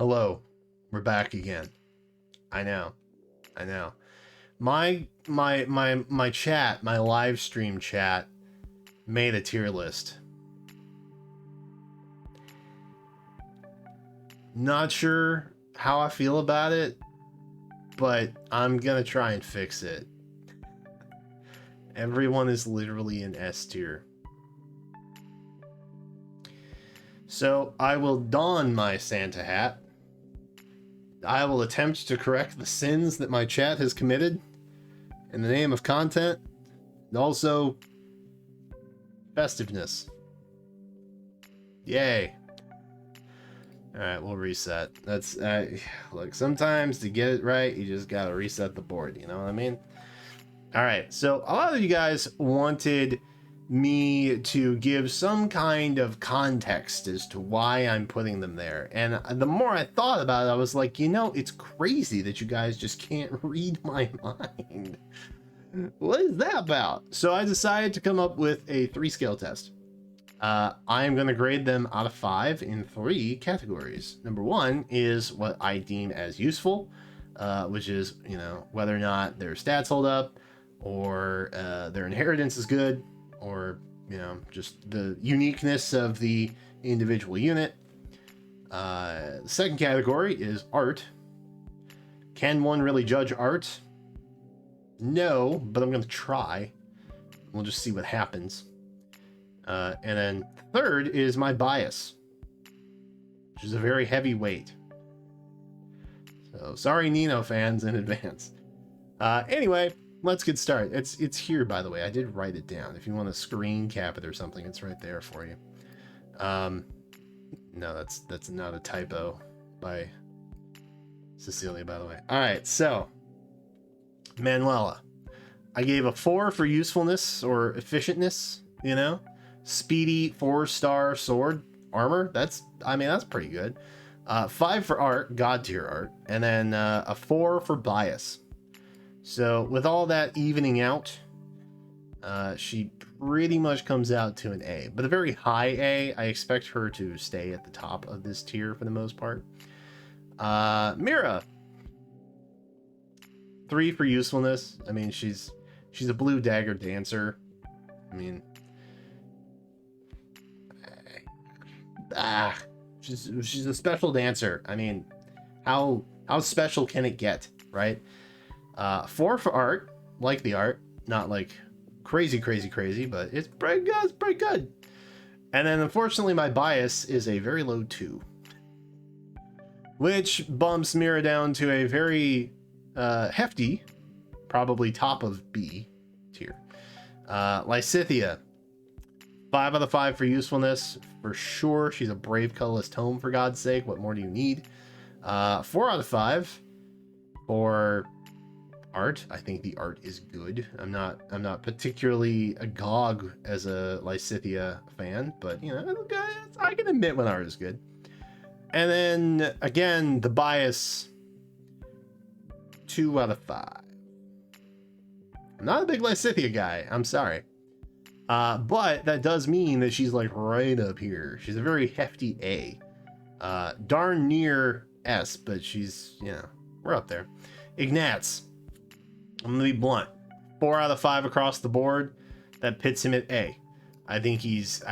Hello, we're back again. I know, I know. My chat, my live stream chat, made a tier list. Not sure how I feel about it, but I'm gonna try and fix it. Everyone is literally in S tier. So I will don my Santa hat. I will attempt to correct the sins that my chat has committed in the name of content and also festiveness. Yay. Alright, we'll reset. That's, look, sometimes to get it right, you just gotta reset the board, you know what I mean? Alright, so a lot of you guys wanted me to give some kind of context as to why I'm putting them there. And the more I thought about it, I was like, you know, it's crazy that you guys just can't read my mind. What is that about? So I decided to come up with a 3-scale test. I am going to grade them out of 5 in 3 categories. Number 1 is what I deem as useful, which is, you know, whether or not their stats hold up, or their inheritance is good, or, you know, just the uniqueness of the individual unit. The second category is art. Can one really judge art? No, but I'm going to try. We'll just see what happens. And then third is my bias, which is a very heavy weight. So sorry, Nino fans, in advance. Anyway, let's get started. It's here, by the way. I did write it down. If you want to screen cap it or something, it's right there for you. No, that's not a typo by Cecilia, by the way. All right, so Manuela, I gave a 4 for usefulness or efficientness. You know, speedy 4-star sword armor. That's pretty good. 5 for art, god tier art, and then a 4 for bias. So with all that evening out, she pretty much comes out to an A, but a very high A. I expect her to stay at the top of this tier for the most part. Mira, 3 for usefulness. I mean, she's a blue dagger dancer. I mean, she's a special dancer. I mean, how special can it get, right? 4 for art, like the art, not like crazy, but it's pretty good. It's pretty good. And then unfortunately, my bias is a very low 2, which bumps Mira down to a very hefty, probably top of B tier. Lysithia, 5 out of 5 for usefulness, for sure. She's a brave, colorless tome, for God's sake. What more do you need? 4 out of 5 for art. I think the art is good. I'm not particularly agog as a Lysithia fan, but you know, I can admit when art is good. And then again, the bias, 2 out of 5. I'm not a big Lysithia guy. I'm sorry. But that does mean that she's like right up here. She's a very hefty A. Darn near S, but she's, you know, we're up there. Ignatz, I'm gonna be blunt. 4 out of 5 across the board. That pits him at A. I think he's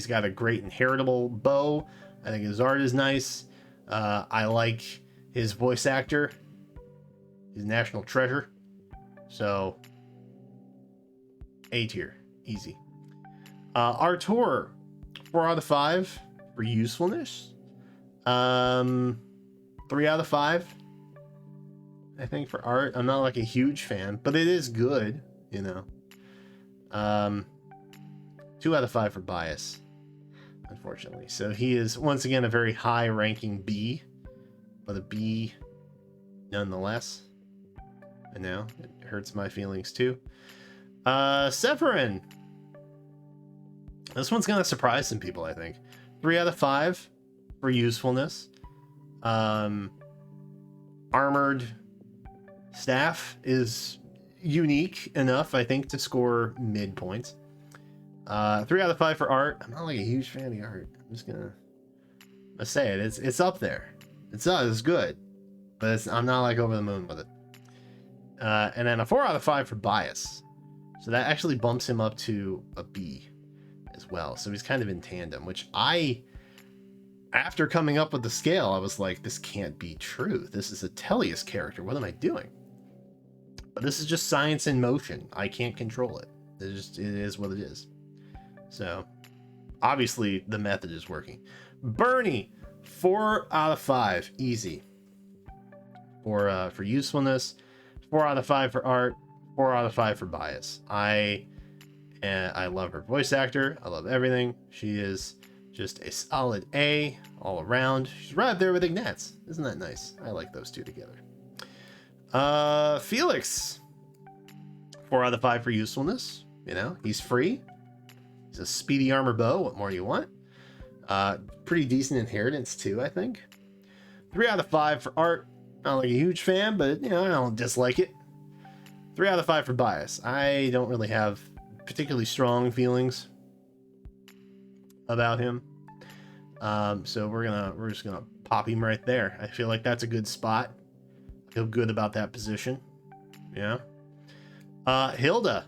got a great inheritable bow. I think his art is nice. I like his voice actor. He's a national treasure. So A tier, easy. Artur, 4 out of 5 for usefulness. 3 out of 5, I think, for art. I'm not like a huge fan, but it is good, you know. 2 out of 5 for bias, unfortunately. So he is once again a very high ranking B, but a B nonetheless. I know it hurts my feelings too. Severin, this one's gonna surprise some people, I think. 3 out of 5 for usefulness. Armored staff is unique enough, I think, to score mid points. 3 out of 5 for art. I'm not like a huge fan of the art. I'm just gonna say it. It's up there. It's good, but I'm not like over the moon with it. And then a 4 out of 5 for bias. So that actually bumps him up to a B as well. So he's kind of in tandem, which after coming up with the scale, I was like, this can't be true. This is a Tellius character. What am I doing? But this is just science in motion. I can't control it. It is what it is. So obviously the method is working. Bernie, 4 out of 5, easy. For usefulness, 4 out of 5 for art, 4 out of 5 for bias. I love her voice actor. I love everything. She is just a solid A all around. She's right up there with Ignatz. Isn't that nice? I like those two together. Felix, 4 out of 5 for usefulness. You know, he's free. He's a speedy armor bow. What more do you want? Pretty decent inheritance too, I think. 3 out of 5 for art. Not like a huge fan, but you know, I don't dislike it. 3 out of 5 for bias. I don't really have particularly strong feelings about him. So we're just gonna pop him right there. I feel like that's a good spot. I feel good about that position. Yeah. Hilda,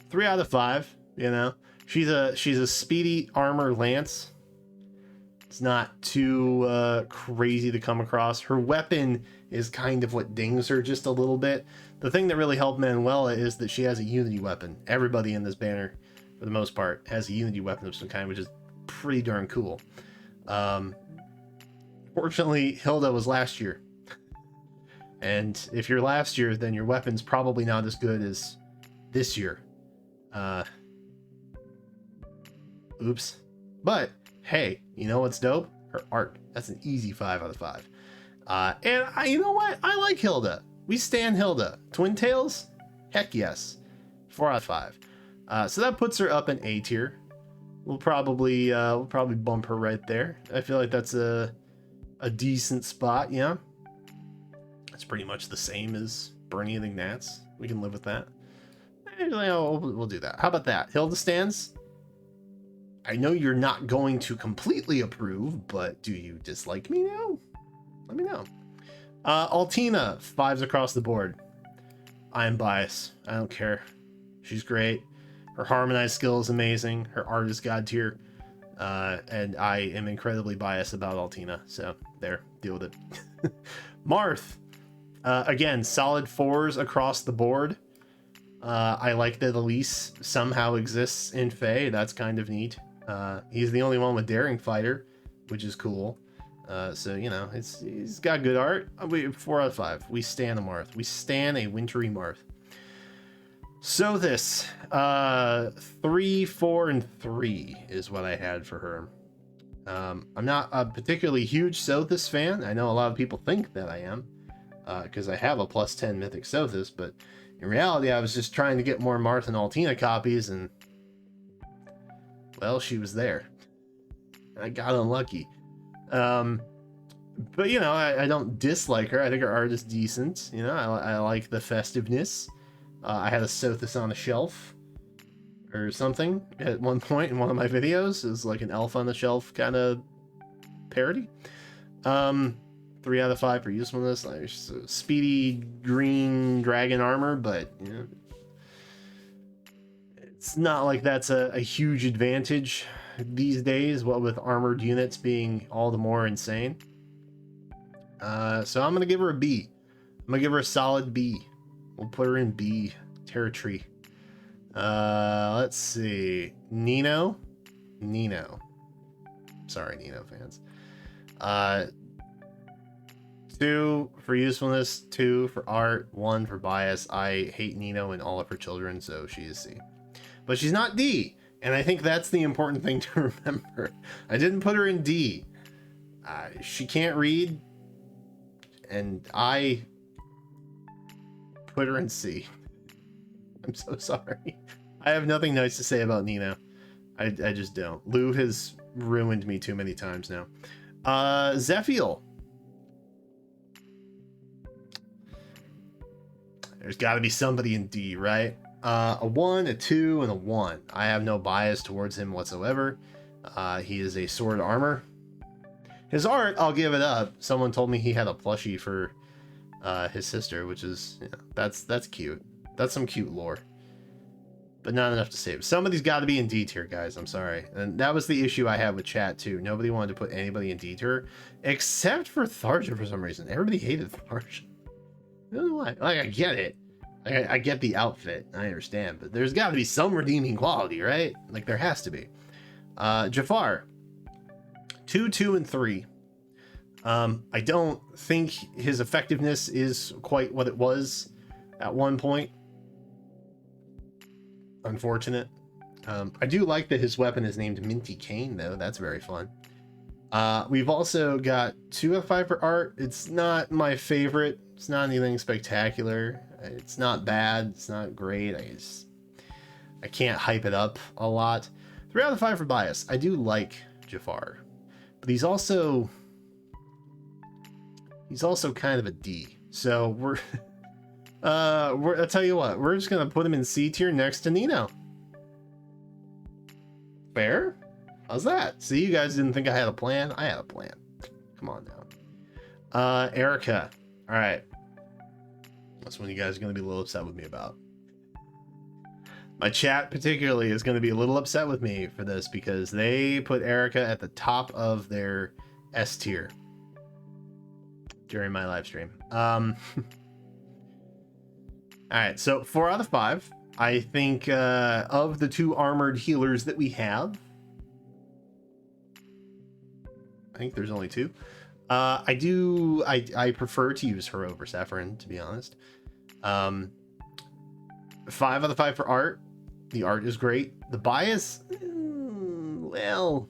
3 out of 5. You know, she's a speedy armor lance. It's not too crazy to come across. Her weapon is kind of what dings her just a little bit. The thing that really helped Manuela is that she has a unity weapon. Everybody in this banner, for the most part, has a unity weapon of some kind, which is pretty darn cool. Fortunately, Hilda was last year. And if you're last year, then your weapon's probably not as good as this year. Oops. But, hey, you know what's dope? Her art. That's an easy 5 out of 5. You know what? I like Hilda. We stan Hilda. Twin Tails? Heck yes. 4 out of 5. So that puts her up in A tier. We'll probably bump her right there. I feel like that's a decent spot, yeah. It's pretty much the same as Bernie and Ignatz. We can live with that. We'll do that. How about that? Hilda stands. I know you're not going to completely approve, but do you dislike me now? Let me know. Altina, 5s across the board. I am biased. I don't care. She's great. Her harmonized skill is amazing. Her art is god tier. And I am incredibly biased about Altina. So there, deal with it. Marth, again, solid 4s across the board. I like that Elise somehow exists in Fae. That's kind of neat. He's the only one with Daring Fighter, which is cool. So, you know, he's got good art. 4 out of 5. We stan a Marth. We stan a wintry Marth. So this, 3, 4, and 3 is what I had for her. I'm not a particularly huge Sothis fan. I know a lot of people think that I am, because I have a +10 Mythic Sothis, but in reality, I was just trying to get more Marth and Altina copies, and well, she was there. I got unlucky. But you know, I don't dislike her. I think her art is decent. You know, I like the festiveness. I had a Sothis on a shelf or something at one point in one of my videos. It was like an elf on the shelf kind of parody. 3 out of 5 for usefulness. Like speedy green dragon armor, but you know, it's not like that's a huge advantage these days, what with armored units being all the more insane. So I'm gonna give her a B. I'm gonna give her a solid B. We'll put her in B territory. Let's see. Nino. Sorry, Nino fans. 2 for usefulness, 2 for art, 1 for bias. I hate Nino and all of her children, so she is C. But she's not D, and I think that's the important thing to remember. I didn't put her in D. She can't read, and I put her in C. I'm so sorry. I have nothing nice to say about Nino. I just don't. Lou has ruined me too many times now. Zephiel. There's got to be somebody in D, right? A 1, a 2, and a 1. I have no bias towards him whatsoever. He is a sword armor. His art, I'll give it up. Someone told me he had a plushie for his sister, which is, yeah, that's cute. That's some cute lore. But not enough to save. Somebody's got to be in D tier, guys. I'm sorry. And that was the issue I had with chat, too. Nobody wanted to put anybody in D tier, except for Tharja for some reason. Everybody hated Tharja. I don't know why. Like, I get it. I get the outfit. I understand. But there's got to be some redeeming quality, right? Like, there has to be. Jafar. 2, 2, and 3. I don't think his effectiveness is quite what it was at one point. Unfortunate. I do like that his weapon is named Minty Cane, though. That's very fun. We've also got 2 out of 5 for art. It's not my favorite. It's not anything spectacular. It's not bad. It's not great. I can't hype it up a lot. 3 out of 5 for bias. I do like Jafar, but he's also kind of a D. So I'll tell you what, we're just gonna put him in C tier next to Nino. Fair? How's that? See, you guys didn't think I had a plan. I had a plan. Come on now. Erica. All right. That's one you guys are gonna be a little upset with me about. My chat particularly is gonna be a little upset with me for this because they put Erica at the top of their S tier during my live stream. All right, so 4 out of 5. I think of the 2 armored healers that we have, I think there's only 2. I prefer to use her over Saffron, to be honest. 5 out of 5 for art. The art is great. The bias, well,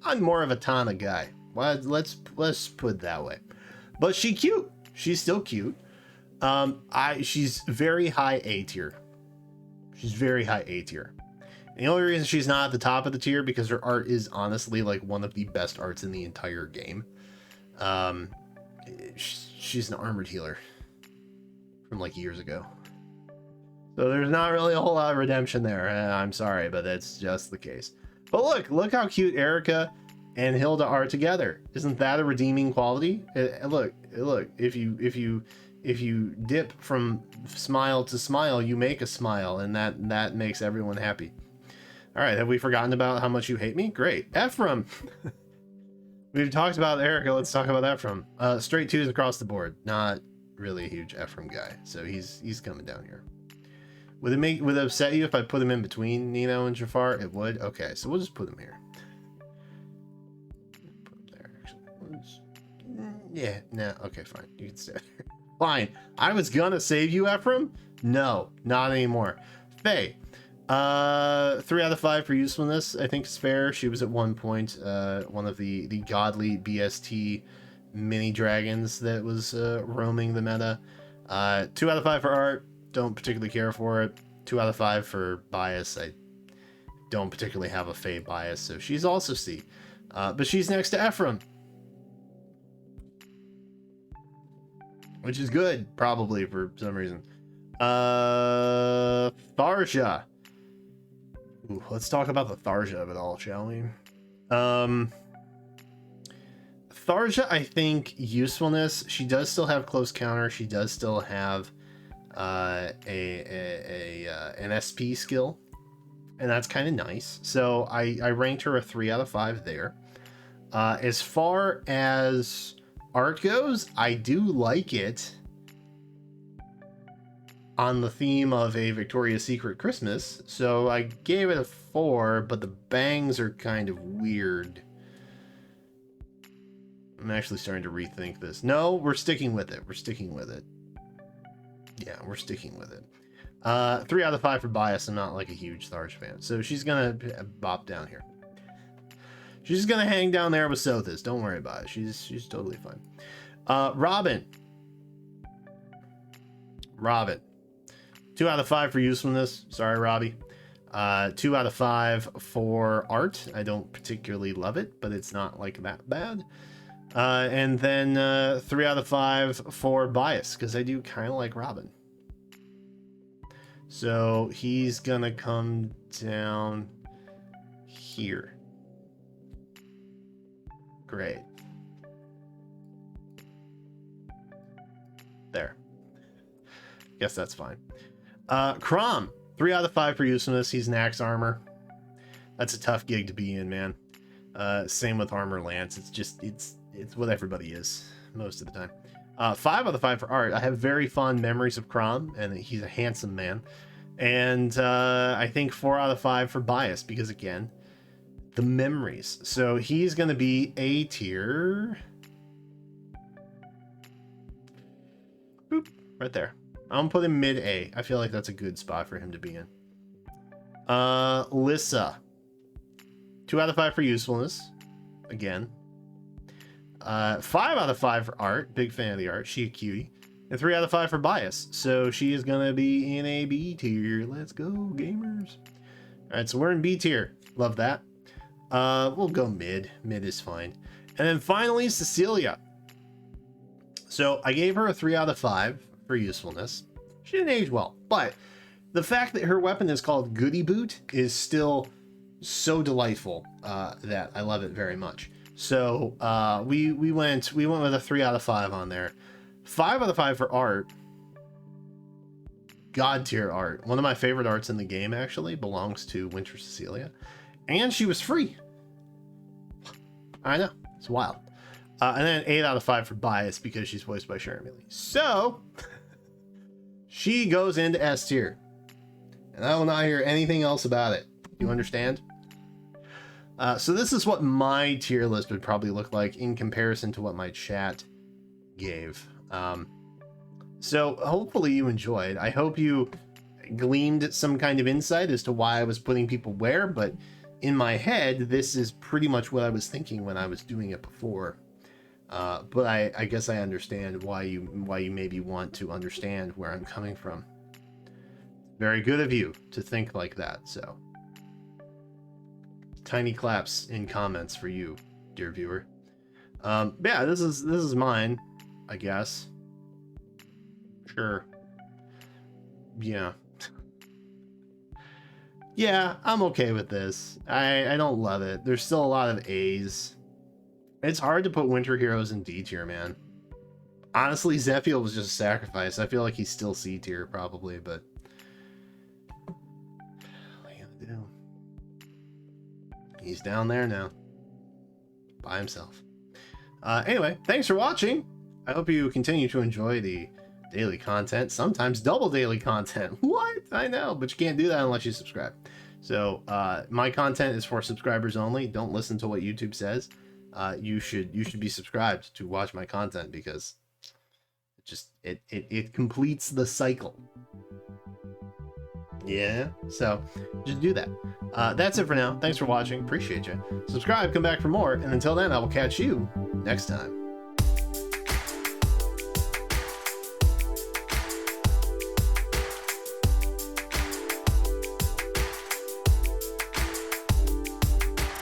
I'm more of a Tana guy. Well, let's put it that way. But she's cute. She's still cute. She's very high A tier. She's very high A tier. And the only reason she's not at the top of the tier because her art is honestly like one of the best arts in the entire game. She's an armored healer from like years ago. So there's not really a whole lot of redemption there. I'm sorry, but that's just the case. But look how cute Erica and Hilda are together. Isn't that a redeeming quality? Look, if you dip from smile to smile, you make a smile, and that makes everyone happy. All right, have we forgotten about how much you hate me? Great. Ephraim. We've talked about Erica. Let's talk about Ephraim. Straight 2s across the board. Not really a huge Ephraim guy, so he's coming down here. Would it upset you if I put him in between Nino and Jafar? It would. Okay, so we'll just put him here. Put him there. Actually. Yeah. No. Okay. Fine. You can stay there. Fine. I was gonna save you, Ephraim. No, not anymore. Faye. 3 out of 5 for usefulness. I think is fair. She was at one point one of the godly BST mini dragons that was roaming the meta. 2 out of 5 for art. Don't particularly care for it. 2 out of 5 for bias. I don't particularly have a Faye bias, so she's also C. But she's next to Ephraim, which is good, probably for some reason. Tharja. Ooh, let's talk about the Tharja of it all, shall we? Tharja, I think usefulness. She does still have close counter. She does still have an SP skill, and that's kind of nice. So I ranked her a 3 out of 5 there. As far as art goes, I do like it on the theme of a Victoria's Secret Christmas, so I gave it a 4, but the bangs are kind of weird. I'm actually starting to rethink this. No, we're sticking with it. We're sticking with it. Yeah, we're sticking with it. 3 out of 5 for bias. I'm not like a huge Tharj fan, so she's gonna bop down here. She's gonna hang down there with Sothis. Don't worry about it. She's totally fine. Robin. 2 out of 5 for usefulness. Sorry, Robbie. 2 out of 5 for art. I don't particularly love it, but it's not like that bad. And then 3 out of 5 for bias, because I do kind of like Robin. So he's gonna come down here. Great. There. Guess that's fine. Crom, 3 out of 5 for usefulness. He's an axe armor. That's a tough gig to be in, man. Same with armor lance. It's just it's what everybody is most of the time. 5 out of 5 for art. I have very fond memories of Crom, and he's a handsome man. And I think 4 out of 5 for bias, because again, the memories. So he's going to be A tier. Boop, right there. I'm going to put him mid A. I feel like that's a good spot for him to be in. Lissa. 2 out of 5 for usefulness. Again. 5 out of 5 for art. Big fan of the art. She a cutie. And 3 out of 5 for bias. So she is going to be in a B tier. Let's go, gamers. Alright, so we're in B tier. Love that. We'll go mid. Mid is fine. And then finally, Cecilia. So I gave her a 3 out of 5 for usefulness. She didn't age well, but the fact that her weapon is called Goody Boot is still so delightful that I love it very much. So we went with a 3 out of 5 on there. 5 out of 5 for art. God tier art. One of my favorite arts in the game actually belongs to Winter Cecilia, and she was free. I know, it's wild. And then 8 out of 5 for bias because she's voiced by Sharon Mealy. So she goes into S tier, and I will not hear anything else about it. You understand? So this is what my tier list would probably look like in comparison to what my chat gave. So hopefully you enjoyed. I hope you gleaned some kind of insight as to why I was putting people where, but in my head, this is pretty much what I was thinking when I was doing it before. But I guess I understand why you maybe want to understand where I'm coming from. Very good of you to think like that, so. Tiny claps in comments for you, dear viewer. Yeah, this is mine, I guess. Sure. Yeah. Yeah, I'm okay with this. I don't love it. There's still a lot of A's. It's hard to put Winter Heroes in D tier, man. Honestly, Zephiel was just a sacrifice. I feel like he's still C tier, probably, but what are you gonna do? He's down there now. By himself. Anyway, thanks for watching. I hope you continue to enjoy the daily content. Sometimes double daily content. What? I know, but you can't do that unless you subscribe. So, my content is for subscribers only. Don't listen to what YouTube says. You should be subscribed to watch my content because it completes the cycle. Yeah, so just do that. That's it for now. Thanks for watching. Appreciate you. Subscribe, come back for more, and until then, I will catch you next time.